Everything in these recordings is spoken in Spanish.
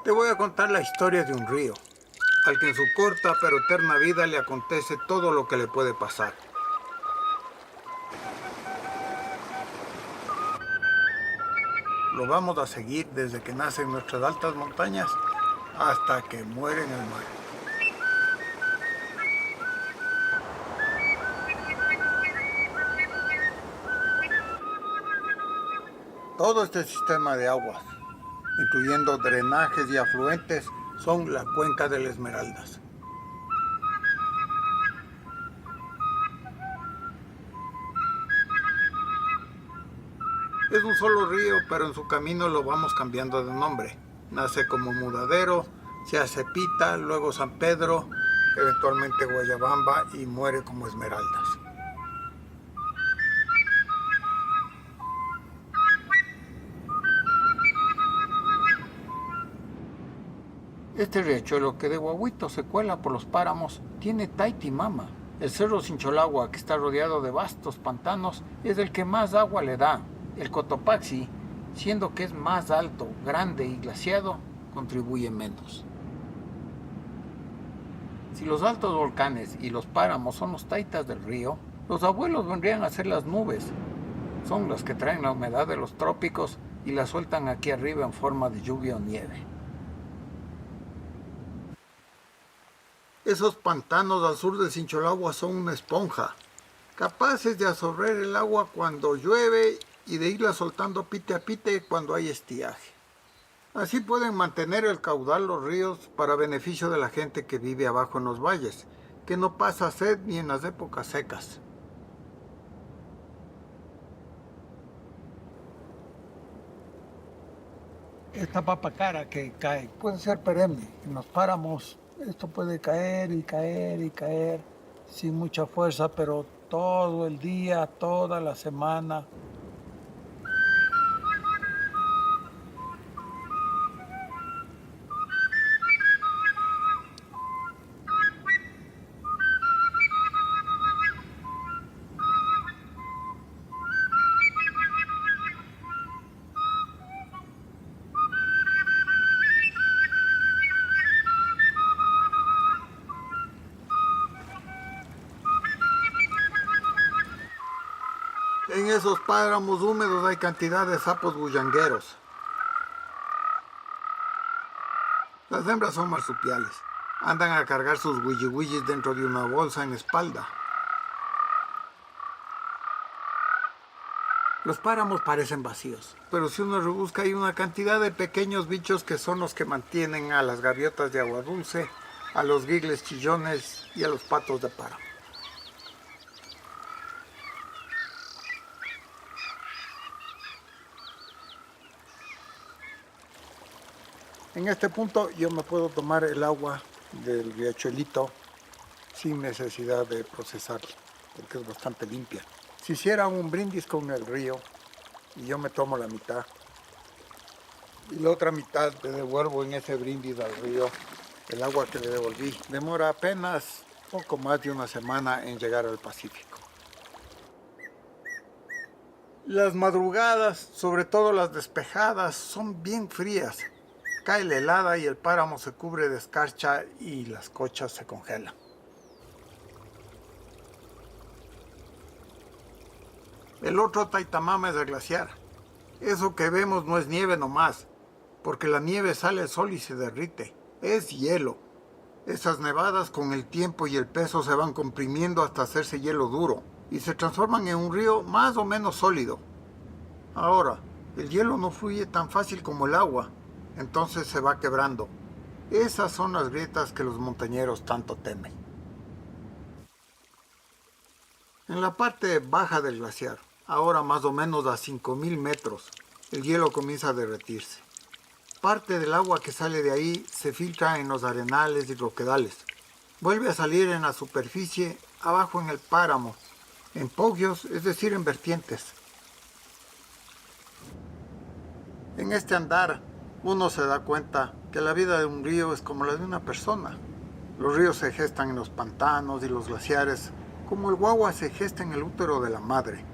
Te voy a contar la historia de un río, al que en su corta pero eterna vida le acontece todo lo que le puede pasar. Lo vamos a seguir desde que nace en nuestras altas montañas hasta que muere en el mar. Todo este sistema de aguas, incluyendo drenajes y afluentes, son la cuenca del Esmeraldas. Es un solo río, pero en su camino lo vamos cambiando de nombre. Nace como Mudadero, se hace Pita, luego San Pedro, eventualmente Guayabamba y muere como Esmeraldas. Este riachuelo que de guaguito se cuela por los páramos tiene Taitimama. El cerro Sincholagua, que está rodeado de vastos pantanos, es el que más agua le da. El Cotopaxi, siendo que es más alto, grande y glaciado, contribuye menos. Si los altos volcanes y los páramos son los taitas del río, los abuelos vendrían a ser las nubes. Son las que traen la humedad de los trópicos y la sueltan aquí arriba en forma de lluvia o nieve. Esos pantanos al sur de Sincholagua son una esponja, capaces de absorber el agua cuando llueve y de irla soltando pite a pite cuando hay estiaje. Así pueden mantener el caudal los ríos para beneficio de la gente que vive abajo en los valles, que no pasa sed ni en las épocas secas. Esta papa cara que cae puede ser perenne. En los páramos esto puede caer y caer y caer sin mucha fuerza, pero todo el día, toda la semana. En esos páramos húmedos hay cantidad de sapos bullangueros. Las hembras son marsupiales. Andan a cargar sus williwillis dentro de una bolsa en espalda. Los páramos parecen vacíos, pero si uno rebusca hay una cantidad de pequeños bichos que son los que mantienen a las gaviotas de agua dulce, a los guigles chillones y a los patos de páramo. En este punto yo me puedo tomar el agua del riachuelito sin necesidad de procesarla, porque es bastante limpia. Si hiciera un brindis con el río y yo me tomo la mitad y la otra mitad le devuelvo en ese brindis al río, el agua que le devolví, demora apenas poco más de una semana en llegar al Pacífico. Las madrugadas, sobre todo las despejadas, son bien frías. Cae la helada y el páramo se cubre de escarcha y las cochas se congelan. El otro Taitamama es el glaciar. Eso que vemos no es nieve nomás, porque la nieve sale al sol y se derrite. Es hielo. Esas nevadas con el tiempo y el peso se van comprimiendo hasta hacerse hielo duro y se transforman en un río más o menos sólido. Ahora, el hielo no fluye tan fácil como el agua. Entonces se va quebrando. Esas son las grietas que los montañeros tanto temen. En la parte baja del glaciar, ahora más o menos a 5.000 metros, el hielo comienza a derretirse. Parte del agua que sale de ahí se filtra en los arenales y roquedales. Vuelve a salir en la superficie, abajo en el páramo, en pogios, es decir, en vertientes. En este andar, uno se da cuenta que la vida de un río es como la de una persona. Los ríos se gestan en los pantanos y los glaciares, como el guagua se gesta en el útero de la madre.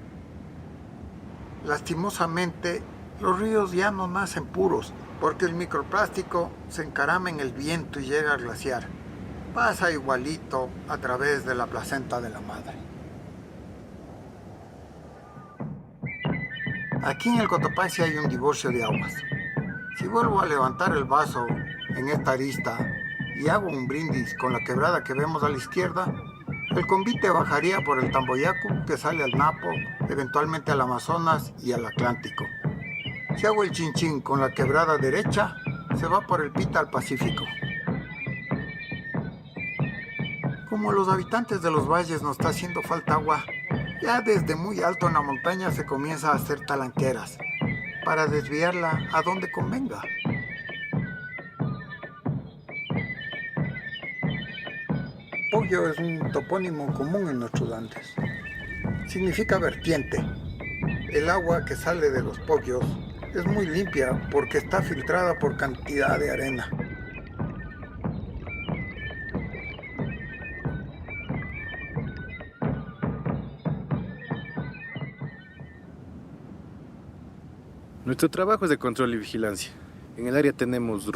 Lastimosamente, Los ríos ya no nacen puros, porque el microplástico se encarama en el viento y llega al glaciar. Pasa igualito a través de la placenta de la madre. Aquí en el Cotopaxi hay un divorcio de aguas. Si vuelvo a levantar el vaso en esta arista y hago un brindis con la quebrada que vemos a la izquierda, el convite bajaría por el Tamboyacu que sale al Napo, eventualmente al Amazonas y al Atlántico. Si hago el chinchín con la quebrada derecha, se va por el Pita al Pacífico. Como los habitantes de los valles nos está haciendo falta agua, ya desde muy alto en la montaña se comienza a hacer talanqueras para desviarla a donde convenga. Poggio es un topónimo común en nuestros Andes. Significa vertiente. El agua que sale de los poggios es muy limpia porque está filtrada por cantidad de arena. Nuestro trabajo es de control y vigilancia. En el área tenemos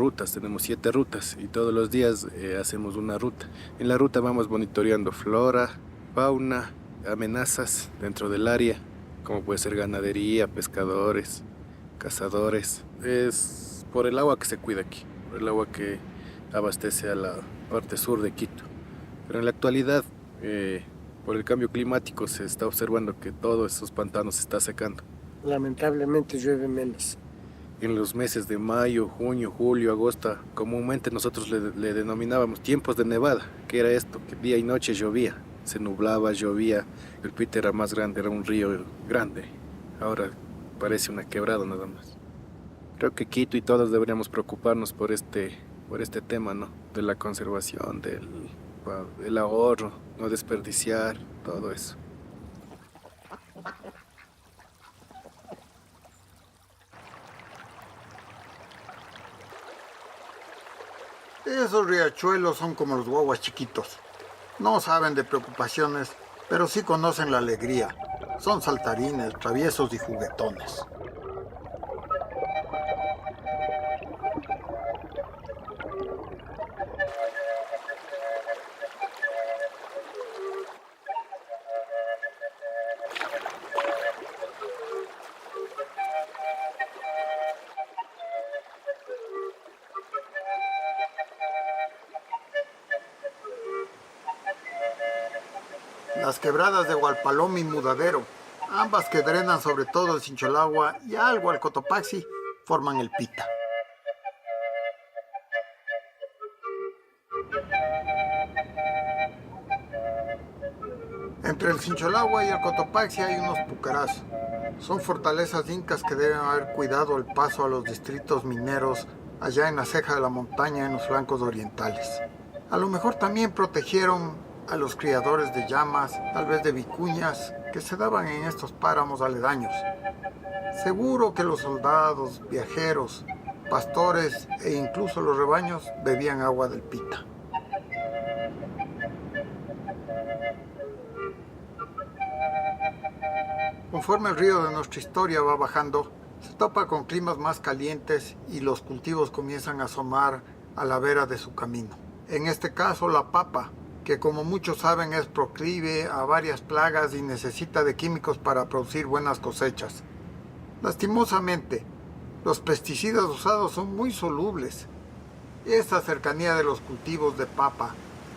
7 rutas y todos los días hacemos una ruta. En la ruta vamos monitoreando flora, fauna, amenazas dentro del área, como puede ser ganadería, pescadores, cazadores. Es por el agua que se cuida aquí, por el agua que abastece a la parte sur de Quito. Pero en la actualidad, por el cambio climático, se está observando que todos esos pantanos se está secando. Lamentablemente llueve menos. En los meses de mayo, junio, julio, agosto, comúnmente nosotros le denominábamos tiempos de nevada, que era esto, que día y noche llovía, se nublaba, llovía, el Pita era más grande, era un río grande, ahora parece una quebrada nada más. Creo que Quito y todos deberíamos preocuparnos por este tema, ¿no? De la conservación, del ahorro, no desperdiciar, todo eso. Esos riachuelos son como los guaguas chiquitos. No saben de preocupaciones, pero sí conocen la alegría. Son saltarines, traviesos y juguetones. Las quebradas de Hualpaloma y Mudadero, ambas que drenan sobre todo el Sincholagua y algo al Cotopaxi, forman el Pita. Entre el Sincholagua y el Cotopaxi hay unos pucarás. Son fortalezas incas que deben haber cuidado el paso a los distritos mineros allá en la ceja de la montaña en los flancos orientales. A lo mejor también protegieron a los criadores de llamas, tal vez de vicuñas, que se daban en estos páramos aledaños. Seguro que los soldados, viajeros, pastores e incluso los rebaños bebían agua del Pita. Conforme el río de nuestra historia va bajando, se topa con climas más calientes y los cultivos comienzan a asomar a la vera de su camino. En este caso, la papa, que como muchos saben es proclive a varias plagas y necesita de químicos para producir buenas cosechas. Lastimosamente, los pesticidas usados son muy solubles. Esta cercanía de los cultivos de papa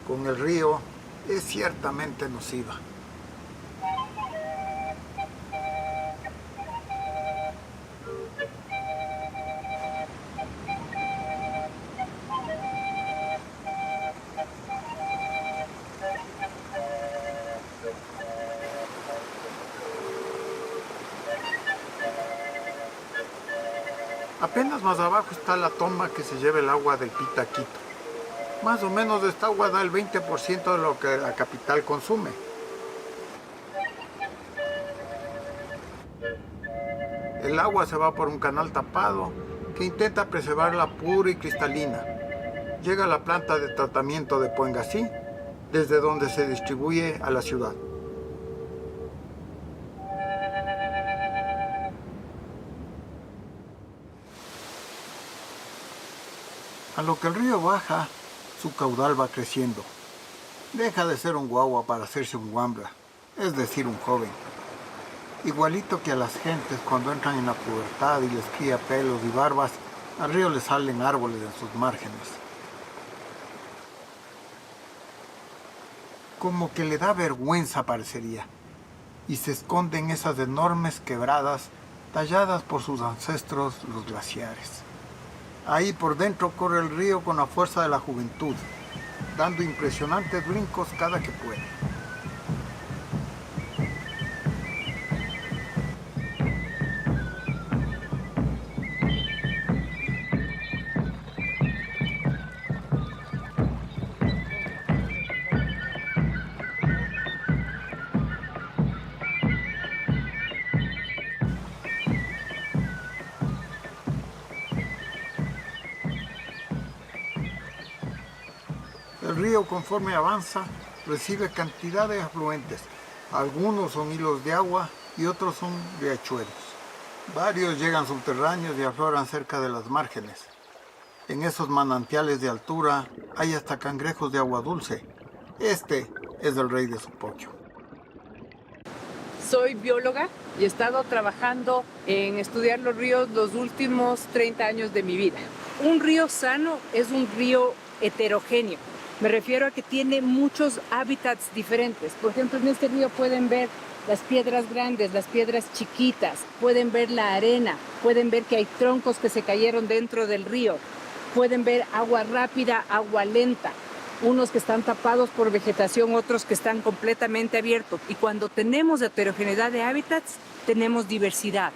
con el río es ciertamente nociva. Apenas más abajo está la toma que se lleva el agua del Pita a Quito. Más o menos esta agua da el 20% de lo que la capital consume. El agua se va por un canal tapado que intenta preservarla pura y cristalina. Llega a la planta de tratamiento de Puengasí, desde donde se distribuye a la ciudad. A lo que el río baja, su caudal va creciendo. Deja de ser un guagua para hacerse un guambra, es decir, un joven. Igualito que a las gentes cuando entran en la pubertad y les cría pelos y barbas, al río le salen árboles en sus márgenes. Como que le da vergüenza parecería, y se esconde en esas enormes quebradas talladas por sus ancestros los glaciares. Ahí por dentro corre el río con la fuerza de la juventud, dando impresionantes brincos cada que puede. El río, conforme avanza, recibe cantidad de afluentes. Algunos son hilos de agua y otros son riachuelos. Varios llegan subterráneos y afloran cerca de las márgenes. En esos manantiales de altura hay hasta cangrejos de agua dulce. Este es el rey de Sopoquio. Soy bióloga y he estado trabajando en estudiar los ríos los últimos 30 años de mi vida. Un río sano es un río heterogéneo. Me refiero a que tiene muchos hábitats diferentes. Por ejemplo, en este río pueden ver las piedras grandes, las piedras chiquitas, pueden ver la arena, pueden ver que hay troncos que se cayeron dentro del río, pueden ver agua rápida, agua lenta, unos que están tapados por vegetación, otros que están completamente abiertos. Y cuando tenemos heterogeneidad de hábitats, tenemos diversidad.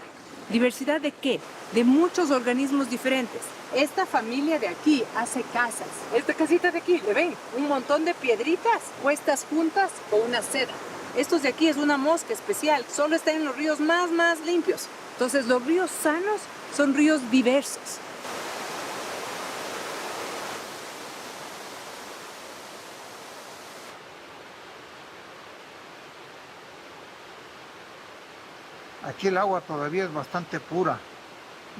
¿Diversidad de qué? De muchos organismos diferentes. Esta familia de aquí hace casas. Esta casita de aquí, ¿le ven? Un montón de piedritas puestas juntas con una seda. Estos de aquí es una mosca especial, solo está en los ríos más limpios. Entonces los ríos sanos son ríos diversos. Aquí el agua todavía es bastante pura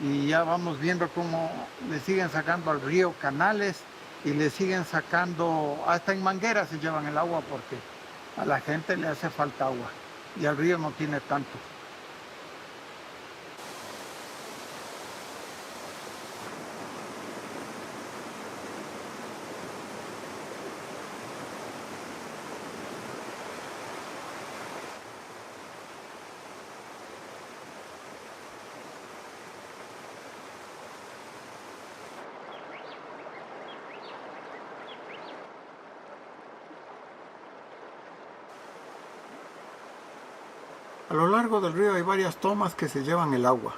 y ya vamos viendo cómo le siguen sacando al río canales y le siguen sacando, hasta en mangueras se llevan el agua porque a la gente le hace falta agua y al río no tiene tanto. A lo largo del río hay varias tomas que se llevan el agua.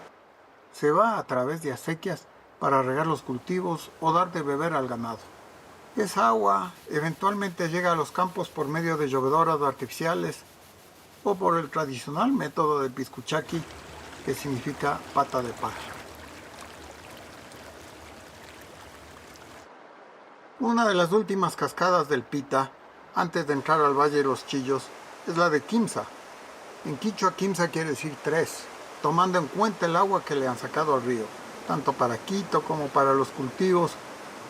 Se va a través de acequias para regar los cultivos o dar de beber al ganado. Esa agua eventualmente llega a los campos por medio de llovedoras artificiales o por el tradicional método de piscuchaqui, que significa pata de paja. Una de las últimas cascadas del Pita, antes de entrar al Valle de los Chillos, es la de Quimsa. En quichua, Quimsa quiere decir 3, tomando en cuenta el agua que le han sacado al río, tanto para Quito como para los cultivos.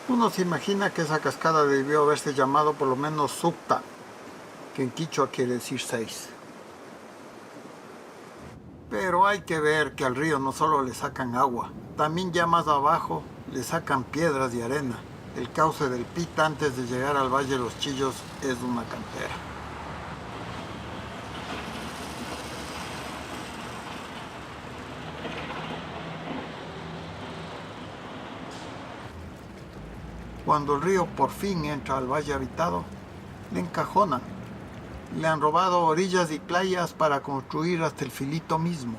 Uno se imagina que esa cascada debió haberse llamado por lo menos Sucta, que en quichua quiere decir 6. Pero hay que ver que al río no solo le sacan agua, también ya más abajo le sacan piedras y arena. El cauce del Pita antes de llegar al Valle de los Chillos es una cantera. Cuando el río por fin entra al valle habitado, le encajonan. Le han robado orillas y playas para construir hasta el filito mismo.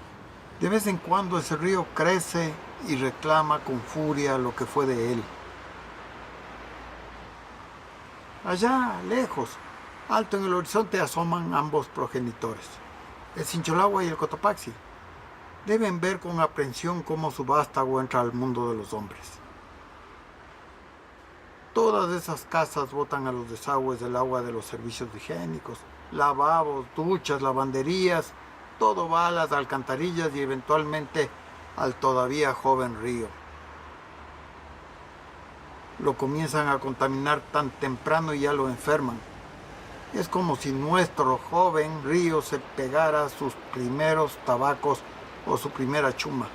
De vez en cuando ese río crece y reclama con furia lo que fue de él. Allá, lejos, alto en el horizonte, asoman ambos progenitores, el Sincholagua y el Cotopaxi. Deben ver con aprensión cómo su vástago entra al mundo de los hombres. Todas esas casas botan a los desagües del agua de los servicios higiénicos, lavabos, duchas, lavanderías, todo va a las alcantarillas y eventualmente al todavía joven río. lo comienzan a contaminar tan temprano y ya lo enferman. Es como si nuestro joven río se pegara a sus primeros tabacos o su primera chuma.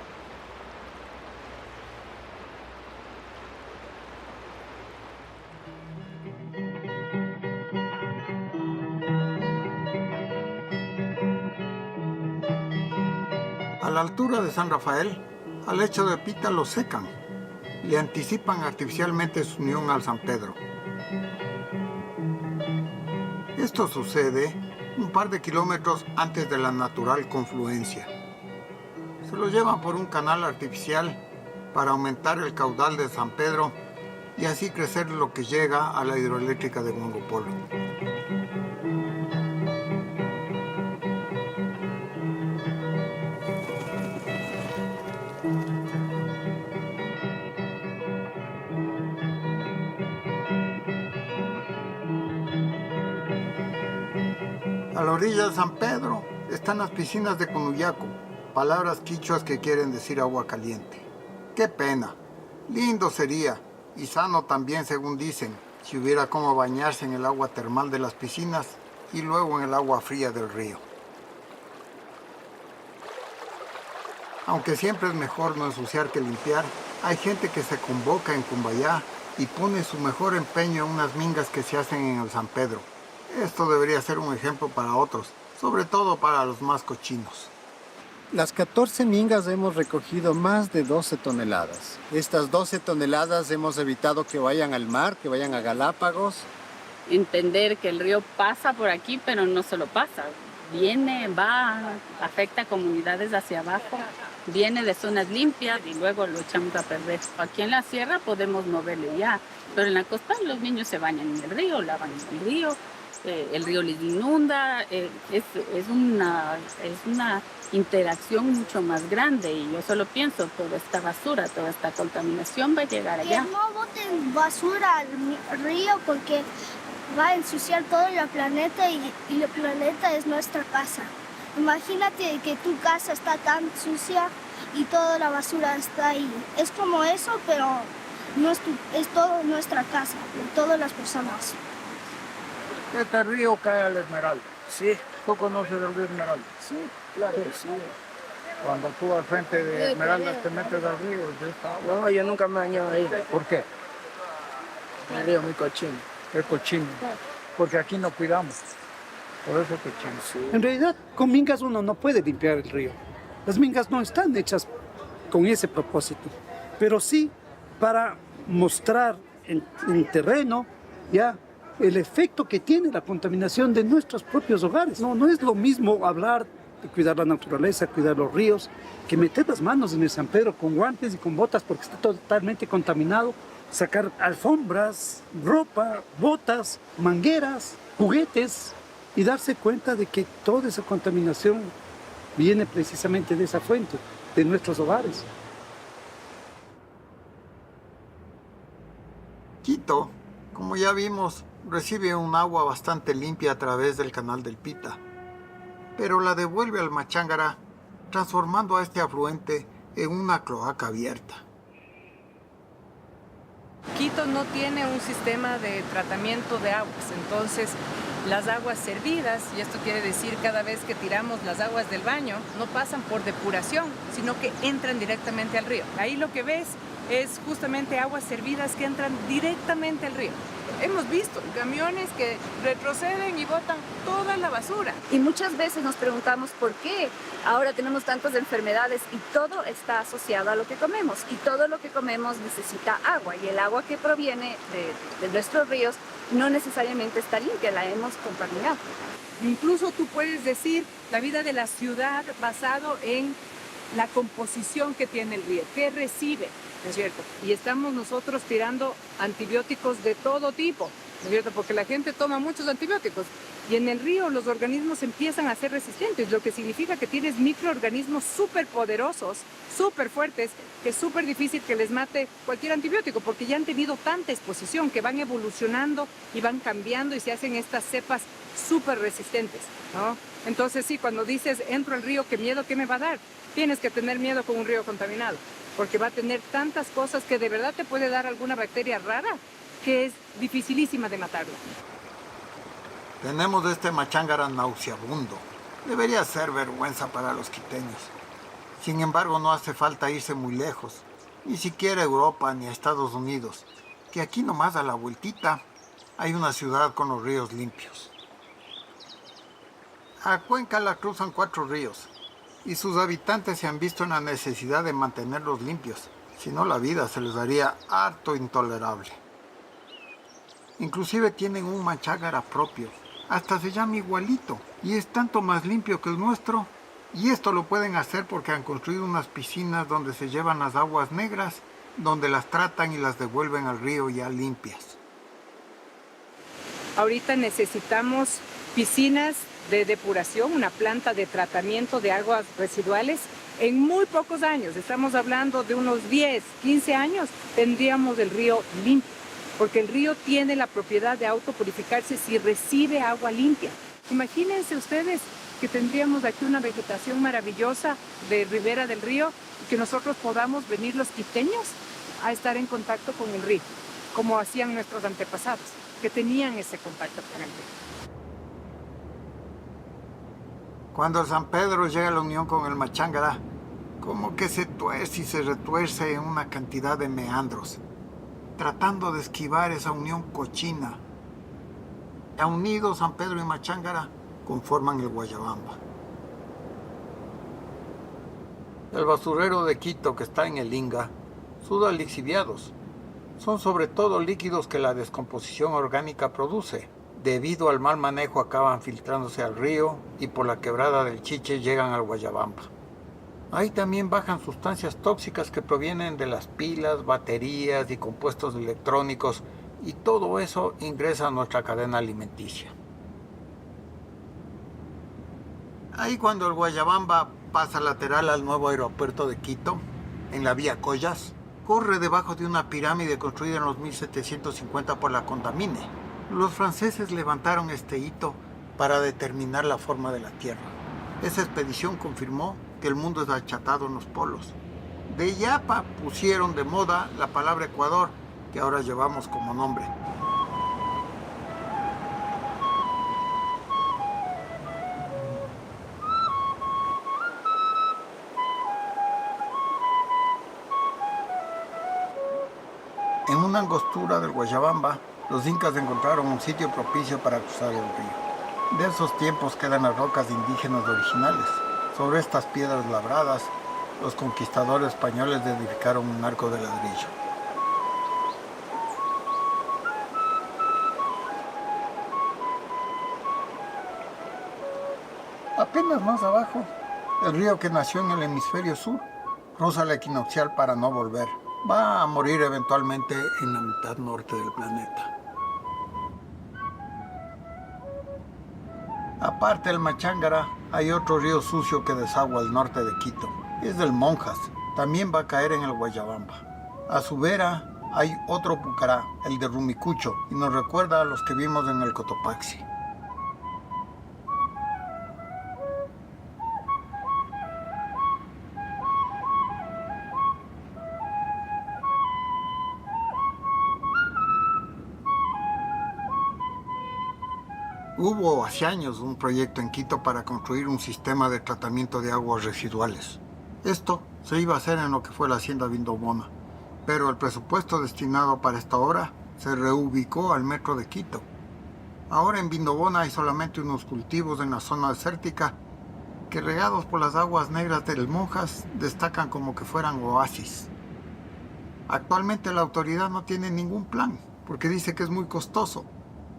A la altura de San Rafael, al lecho de Pita lo secan. Le anticipan artificialmente su unión al San Pedro. Esto sucede un par de kilómetros antes de la natural confluencia. Se lo llevan por un canal artificial para aumentar el caudal de San Pedro y así crecer lo que llega a la hidroeléctrica de Huango Polo. A la orilla de San Pedro están las piscinas de Cunuyaco, palabras quichuas que quieren decir agua caliente. ¡Qué pena! Lindo sería, y sano también según dicen, si hubiera cómo bañarse en el agua termal de las piscinas y luego en el agua fría del río. Aunque siempre es mejor no ensuciar que limpiar, hay gente que se convoca en Cumbayá y pone su mejor empeño en unas mingas que se hacen en el San Pedro. Esto debería ser un ejemplo para otros, sobre todo para los más cochinos. Las 14 mingas hemos recogido más de 12 toneladas. Estas 12 toneladas hemos evitado que vayan al mar, que vayan a Galápagos. Entender que el río pasa por aquí, pero no solo pasa. Viene, va, afecta a comunidades hacia abajo, viene de zonas limpias y luego lo echamos a perder. Aquí en la sierra podemos moverle ya, pero en la costa los niños se bañan en el río, lavan en el río les inunda, es una interacción mucho más grande y yo solo pienso, toda esta basura, toda esta contaminación va a llegar allá. Que no boten basura al río porque va a ensuciar todo el planeta y el planeta es nuestra casa. Imagínate que tu casa está tan sucia y toda la basura está ahí. Es como eso, pero no es todo nuestra casa, de todas las personas. Este río cae al Esmeralda. Sí. ¿Tú conoces el río Esmeralda? Sí, claro. Sí. Cuando tú al frente de Esmeralda te metes al río, ya está agua. No, yo nunca me he bañado ahí. ¿Por qué? El río es muy cochino. Es cochino. Porque aquí no cuidamos. Por eso es cochino. Sí. En realidad, con mingas uno no puede limpiar el río. Las mingas no están hechas con ese propósito, pero sí para mostrar en terreno ya el efecto que tiene la contaminación de nuestros propios hogares. No es lo mismo hablar de cuidar la naturaleza, cuidar los ríos, que meter las manos en el San Pedro con guantes y con botas porque está totalmente contaminado, sacar alfombras, ropa, botas, mangueras, juguetes y darse cuenta de que toda esa contaminación viene precisamente de esa fuente, de nuestros hogares. Quito, como ya vimos, recibe un agua bastante limpia a través del canal del Pita, pero la devuelve al Machángara, transformando a este afluente en una cloaca abierta. Quito no tiene un sistema de tratamiento de aguas, entonces las aguas servidas, y esto quiere decir cada vez que tiramos las aguas del baño, no pasan por depuración, sino que entran directamente al río. Ahí lo que ves es justamente aguas servidas que entran directamente al río. Hemos visto camiones que retroceden y botan toda la basura. Y muchas veces nos preguntamos por qué ahora tenemos tantas enfermedades y todo está asociado a lo que comemos. Y todo lo que comemos necesita agua y el agua que proviene de nuestros ríos no necesariamente está limpia, la hemos contaminado. Incluso tú puedes decir la vida de la ciudad basado en la composición que tiene el río, qué recibe, ¿no es cierto? Y estamos nosotros tirando antibióticos de todo tipo, ¿no es cierto? Porque la gente toma muchos antibióticos y en el río los organismos empiezan a ser resistentes, lo que significa que tienes microorganismos súper poderosos, súper fuertes, que es súper difícil que les mate cualquier antibiótico porque ya han tenido tanta exposición que van evolucionando y van cambiando y se hacen estas cepas súper resistentes, ¿no? Entonces sí, cuando dices entro al río, ¿qué miedo? ¿Qué me va a dar? Tienes que tener miedo con un río contaminado. porque va a tener tantas cosas que de verdad te puede dar alguna bacteria rara que es dificilísima de matarla. Tenemos este machángara nauseabundo. Debería ser vergüenza para los quiteños. Sin embargo, no hace falta irse muy lejos, ni siquiera a Europa ni a Estados Unidos, que aquí nomás a la vueltita hay una ciudad con los ríos limpios. A Cuenca la cruzan 4 ríos, y sus habitantes se han visto en la necesidad de mantenerlos limpios, si no la vida se les haría harto intolerable. Inclusive tienen un machángara propio, hasta se llama igualito, y es tanto más limpio que el nuestro. Y esto lo pueden hacer porque han construido unas piscinas donde se llevan las aguas negras, donde las tratan y las devuelven al río ya limpias. Ahorita necesitamos piscinas de depuración, una planta de tratamiento de aguas residuales. En muy pocos años, estamos hablando de unos 10, 15 años, tendríamos el río limpio, porque el río tiene la propiedad de autopurificarse si recibe agua limpia. Imagínense ustedes que tendríamos aquí una vegetación maravillosa de ribera del río y que nosotros podamos venir los quiteños a estar en contacto con el río, como hacían nuestros antepasados, que tenían ese contacto con el río. Cuando el San Pedro llega a la unión con el machángara, como que se tuerce y se retuerce en una cantidad de meandros, tratando de esquivar esa unión cochina. Ya unidos, San Pedro y machángara conforman el Guayabamba. El basurero de Quito, que está en el Inga, suda lixiviados. Son sobre todo líquidos que la descomposición orgánica produce. Debido al mal manejo acaban filtrándose al río y por la quebrada del Chiche llegan al Guayabamba. Ahí también bajan sustancias tóxicas que provienen de las pilas, baterías y compuestos electrónicos, y todo eso ingresa a nuestra cadena alimenticia. Ahí cuando el Guayabamba pasa lateral al nuevo aeropuerto de Quito, en la vía Collas, corre debajo de una pirámide construida en los 1750 por la Condamine. Los franceses levantaron este hito para determinar la forma de la Tierra. Esa expedición confirmó que el mundo es achatado en los polos. De Yapa pusieron de moda la palabra Ecuador, que ahora llevamos como nombre. En una angostura del Guayabamba, los incas encontraron un sitio propicio para cruzar el río. De esos tiempos quedan las rocas indígenas originales. Sobre estas piedras labradas, los conquistadores españoles edificaron un arco de ladrillo. Apenas más abajo, el río que nació en el hemisferio sur cruza la equinoccial para no volver. Va a morir eventualmente en la mitad norte del planeta. Aparte del machángara, hay otro río sucio que desagua al norte de Quito. Es del Monjas. También va a caer en el Guayabamba. A su vera hay otro pucará, el de Rumicucho, y nos recuerda a los que vimos en el Cotopaxi. Hubo hace años un proyecto en Quito para construir un sistema de tratamiento de aguas residuales. Esto se iba a hacer en lo que fue la hacienda Vindobona, pero el presupuesto destinado para esta obra se reubicó al metro de Quito. Ahora en Vindobona hay solamente unos cultivos en la zona desértica que, regados por las aguas negras del Monjas, destacan como que fueran oasis. Actualmente la autoridad no tiene ningún plan porque dice que es muy costoso.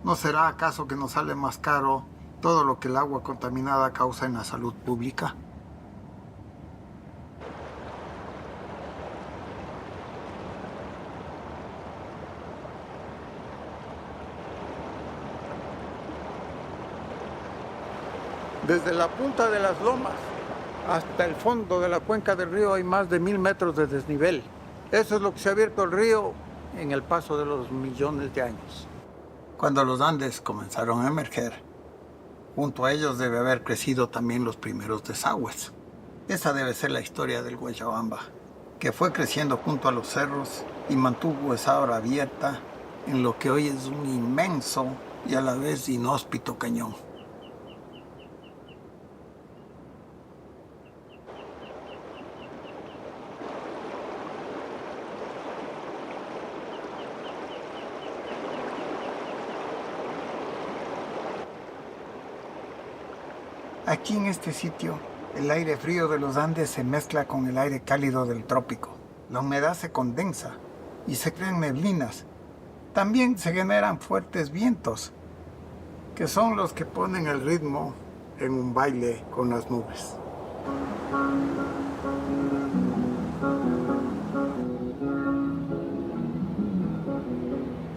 ¿No será acaso que nos sale más caro todo lo que el agua contaminada causa en la salud pública? Desde la punta de las lomas hasta el fondo de la cuenca del río hay más de 1000 metros de desnivel. Eso es lo que se ha abierto el río en el paso de los millones de años. Cuando los Andes comenzaron a emerger, junto a ellos debe haber crecido también los primeros desagües. Esa debe ser la historia del Guayabamba, que fue creciendo junto a los cerros y mantuvo esa obra abierta en lo que hoy es un inmenso y a la vez inhóspito cañón. Aquí en este sitio, el aire frío de los Andes se mezcla con el aire cálido del trópico. La humedad se condensa y se crean neblinas. También se generan fuertes vientos, que son los que ponen el ritmo en un baile con las nubes.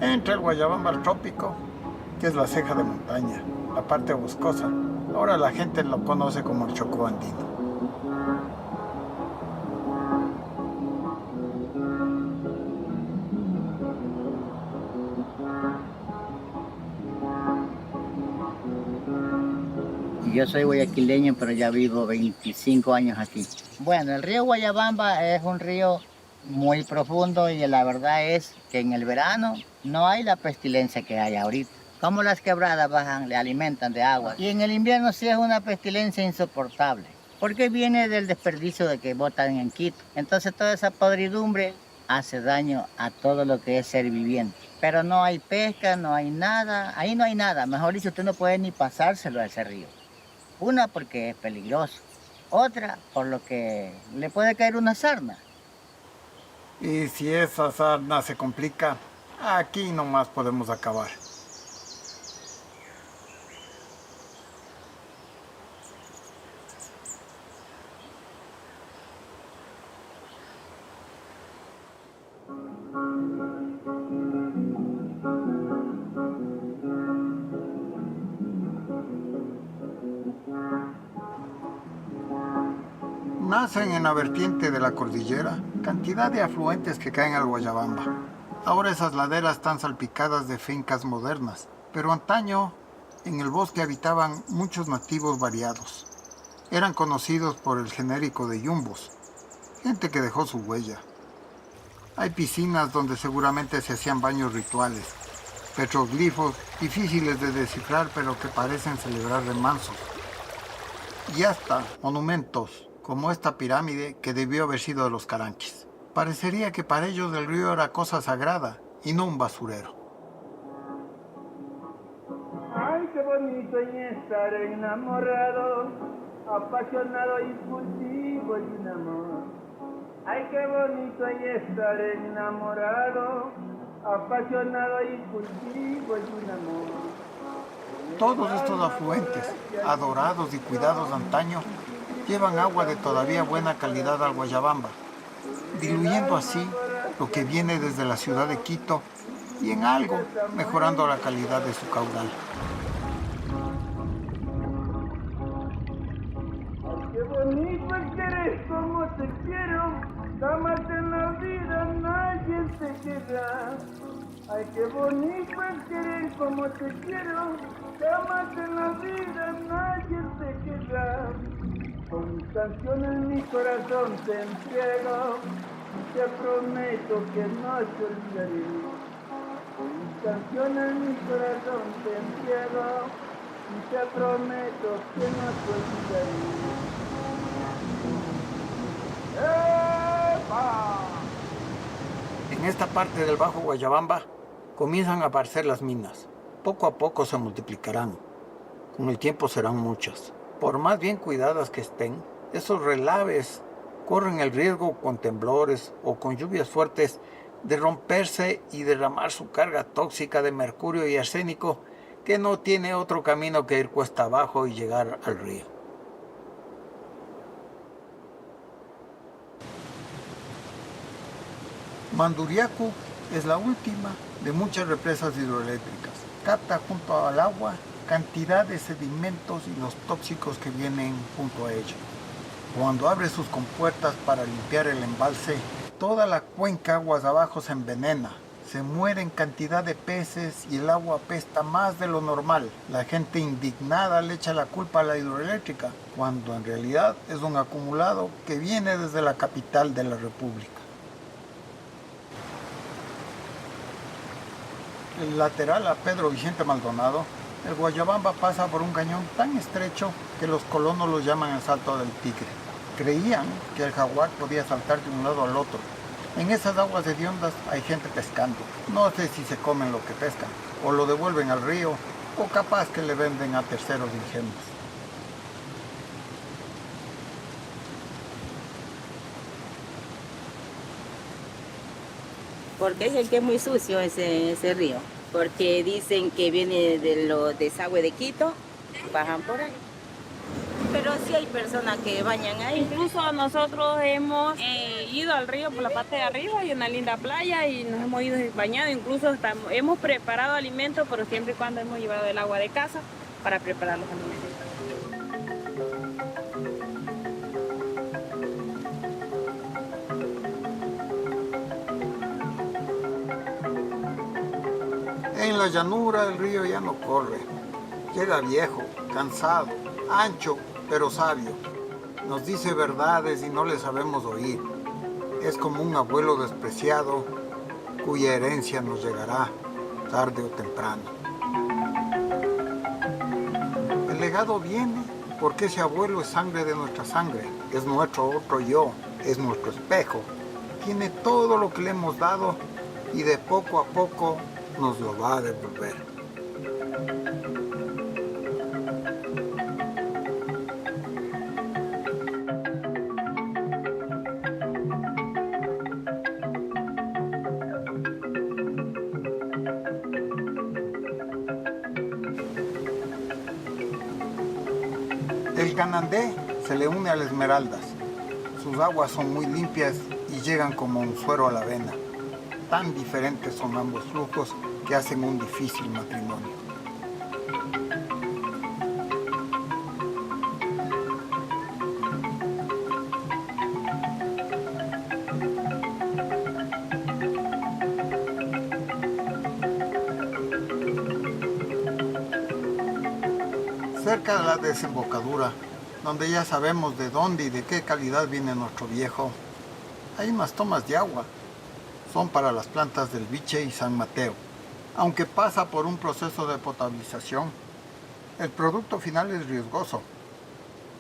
Entre el Guayabamba al trópico, que es la ceja de montaña, la parte boscosa. Ahora la gente lo conoce como el Chocó andino. Yo soy guayaquileño, pero ya vivo 25 años aquí. Bueno, el río Guayabamba es un río muy profundo y la verdad es que en el verano no hay la pestilencia que hay ahorita. Como las quebradas bajan, le alimentan de agua. Y en el invierno sí es una pestilencia insoportable, porque viene del desperdicio de que botan en Quito. Entonces toda esa podridumbre hace daño a todo lo que es ser viviente. Pero no hay pesca, no hay nada, ahí no hay nada. Mejor dicho, usted no puede ni pasárselo a ese río. Una, porque es peligroso. Otra, por lo que le puede caer una sarna. Y si esa sarna se complica, aquí nomás podemos acabar. Nacen en la vertiente de la cordillera cantidad de afluentes que caen al Guayabamba. Ahora esas laderas están salpicadas de fincas modernas, pero antaño en el bosque habitaban muchos nativos variados. Eran conocidos por el genérico de yumbos, gente que dejó su huella. Hay piscinas donde seguramente se hacían baños rituales, petroglifos difíciles de descifrar pero que parecen celebrar remansos. Y hasta monumentos como esta pirámide que debió haber sido de los caranquis. Parecería que para ellos el río era cosa sagrada y no un basurero. Ay, qué bonito es estar enamorado, apasionado, impulsivo y un amor. Ay, qué bonito es estar enamorado, apasionado, impulsivo y un amor. Todos estos afluentes, adorados y cuidados de antaño, llevan agua de todavía buena calidad al Guayabamba, diluyendo así lo que viene desde la ciudad de Quito y en algo mejorando la calidad de su caudal. Qué bonito es querer como te quiero, jamás en la vida nadie se queda. Ay, qué bonito es querer como te quiero, jamás en la vida nadie se queda. Con mis canciones en mi corazón te entrego y te prometo que no te olvidaré. Con mis canciones en mi corazón te entrego y te prometo que no te olvidaré. ¡Epa! En esta parte del Bajo Guayabamba comienzan a aparecer las minas. Poco a poco se multiplicarán. Con el tiempo serán muchas. Por más bien cuidadas que estén, esos relaves corren el riesgo con temblores o con lluvias fuertes de romperse y derramar su carga tóxica de mercurio y arsénico que no tiene otro camino que ir cuesta abajo y llegar al río. Manduriacu es la última de muchas represas hidroeléctricas. Capta junto al agua cantidad de sedimentos y los tóxicos que vienen junto a ella. Cuando abre sus compuertas para limpiar el embalse, toda la cuenca aguas abajo se envenena, Se mueren cantidad de peces y el agua apesta más de lo normal. La gente indignada le echa la culpa a la hidroeléctrica, cuando en realidad es un acumulado que viene desde la capital de la República. El lateral a Pedro Vicente Maldonado, el Guayabamba pasa por un cañón tan estrecho que los colonos lo llaman el Salto del Tigre. Creían que el jaguar podía saltar de un lado al otro. En esas aguas hediondas hay gente pescando. No sé si se comen lo que pescan, o lo devuelven al río, o capaz que le venden a terceros ingenuos. Porque es el que es muy sucio ese río. Porque dicen que viene de los desagües de Quito, bajan por ahí. Pero sí hay personas que bañan ahí. Incluso nosotros hemos ido al río por la parte de arriba, hay una linda playa y nos hemos ido bañado. Incluso hemos preparado alimentos, pero siempre y cuando hemos llevado el agua de casa para preparar los alimentos. En la llanura el río ya no corre. Llega viejo, cansado, ancho, pero sabio. Nos dice verdades y no le sabemos oír. Es como un abuelo despreciado cuya herencia nos llegará tarde o temprano. El legado viene porque ese abuelo es sangre de nuestra sangre, es nuestro otro yo, es nuestro espejo. Tiene todo lo que le hemos dado y de poco a poco nos lo va a devolver. El Canandé se le une a las Esmeraldas. Sus aguas son muy limpias y llegan como un suero a la avena. Tan diferentes son ambos flujos que hacen un difícil matrimonio. Cerca de la desembocadura, donde ya sabemos de dónde y de qué calidad viene nuestro viejo, hay unas tomas de agua. Son para las plantas del Viche y San Mateo. Aunque pasa por un proceso de potabilización, el producto final es riesgoso.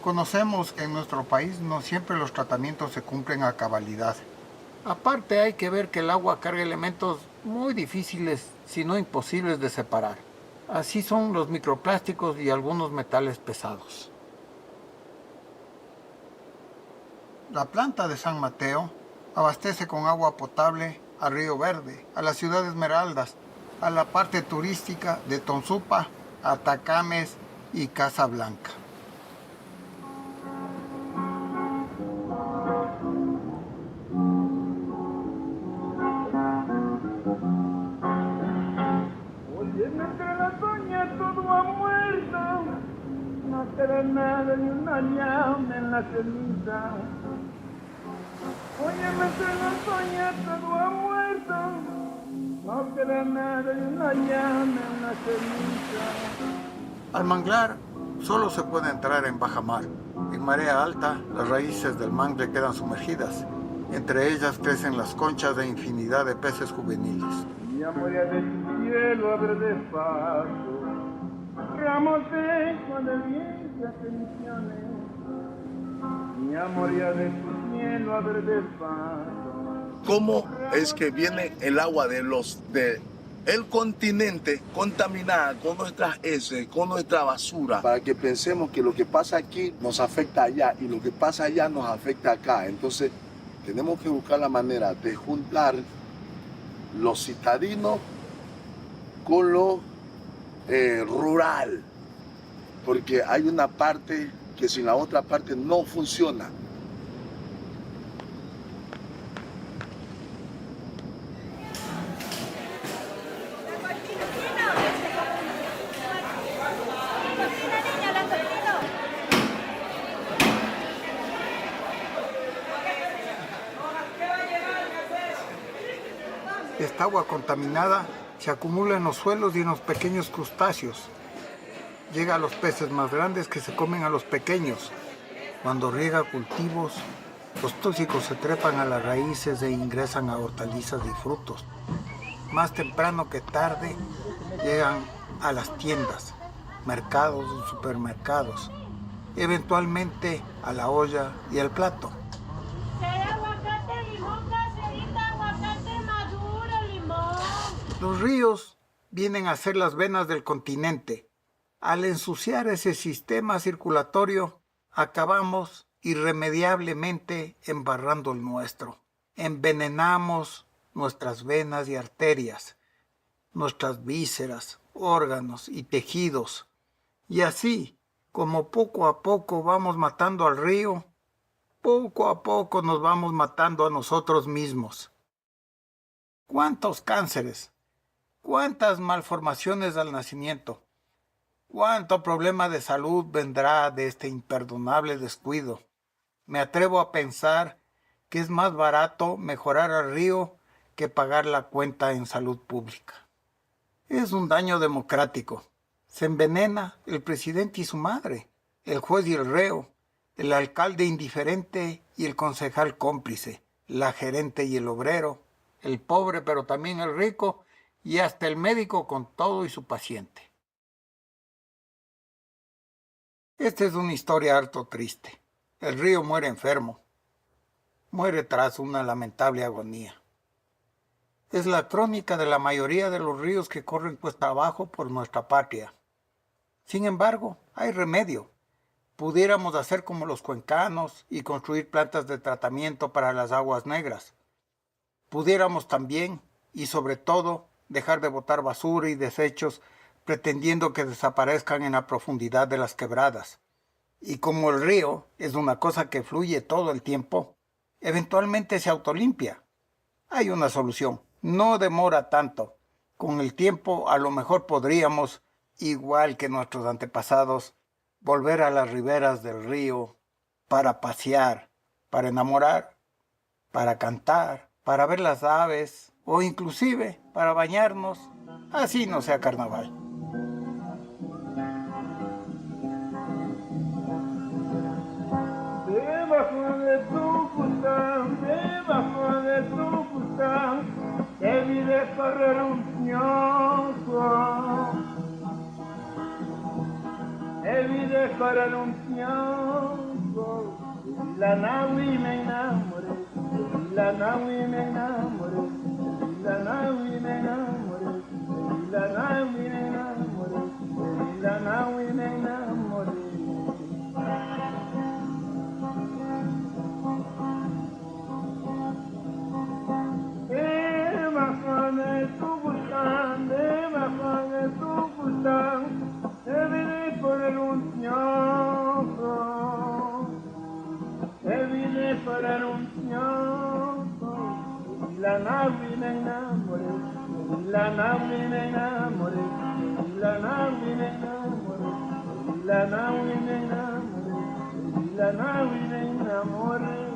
Conocemos que en nuestro país no siempre los tratamientos se cumplen a cabalidad. Aparte hay que ver que el agua carga elementos muy difíciles, si no imposibles de separar. Así son los microplásticos y algunos metales pesados. La planta de San Mateo abastece con agua potable a Río Verde, a la ciudad de Esmeraldas, a la parte turística de Tonsupa, Atacames y Casablanca. Óyeme, entre las doñas todo ha muerto, no queda nada ni una llama en la ceniza. Óyeme, entre las doñas todo ha muerto, no queda nada ni una llama en la ceniza. Al manglar solo se puede entrar en baja mar. En marea alta, las raíces del mangle quedan sumergidas. Entre ellas crecen las conchas de infinidad de peces juveniles. Mi amor ya de tu cielo abre despacio, ramos secos de viejas tensiones. Mi amor ya de tu cielo abre despacio. ¿Cómo es que viene el agua el continente contaminada con nuestras heces, con nuestra basura? Para que pensemos que lo que pasa aquí nos afecta allá y lo que pasa allá nos afecta acá. Entonces tenemos que buscar la manera de juntar lo citadino con lo rural, porque hay una parte que sin la otra parte no funciona. esta agua contaminada se acumula en los suelos y en los pequeños crustáceos. Llega a los peces más grandes que se comen a los pequeños. Cuando riega cultivos, los tóxicos se trepan a las raíces e ingresan a hortalizas y frutos. Más temprano que tarde llegan a las tiendas, mercados y supermercados, eventualmente a la olla y al plato. Los ríos vienen a ser las venas del continente. Al ensuciar ese sistema circulatorio, acabamos irremediablemente embarrando el nuestro. Envenenamos nuestras venas y arterias, nuestras vísceras, órganos y tejidos. Y así, como poco a poco vamos matando al río, poco a poco nos vamos matando a nosotros mismos. ¿Cuántos cánceres? ¿Cuántas malformaciones al nacimiento? ¿Cuánto problema de salud vendrá de este imperdonable descuido? Me atrevo a pensar que es más barato mejorar al río que pagar la cuenta en salud pública. Es un daño democrático. Se envenena el presidente y su madre, el juez y el reo, el alcalde indiferente y el concejal cómplice, la gerente y el obrero, el pobre pero también el rico y hasta el médico con todo y su paciente. Esta es una historia harto triste. El río muere enfermo. Muere tras una lamentable agonía. Es la crónica de la mayoría de los ríos que corren cuesta abajo por nuestra patria. Sin embargo, hay remedio. Pudiéramos hacer como los cuencanos y construir plantas de tratamiento para las aguas negras. Pudiéramos también, y sobre todo, dejar de botar basura y desechos pretendiendo que desaparezcan en la profundidad de las quebradas. Y como el río es una cosa que fluye todo el tiempo, eventualmente se autolimpia. Hay una solución, no demora tanto. Con el tiempo a lo mejor podríamos, igual que nuestros antepasados, volver a las riberas del río para pasear, para enamorar, para cantar, para ver las aves o inclusive para bañarnos, así no sea carnaval. Debajo de tu fusta, te vi de correr un ñoco. Te vi de correr un ñoco. La nahui me enamoré, la nahui me enamoré, la nahui me enamoré, la nahui me enamoré, la nahui me enamoré. Debajo de tu bután, te vi por el unñoco, te vi por el unñoco, y la nahui me enamoré, y la nahui me enamoré, y la nahui me enamoré, y la nahui me enamoré, y la nahui me enamoré.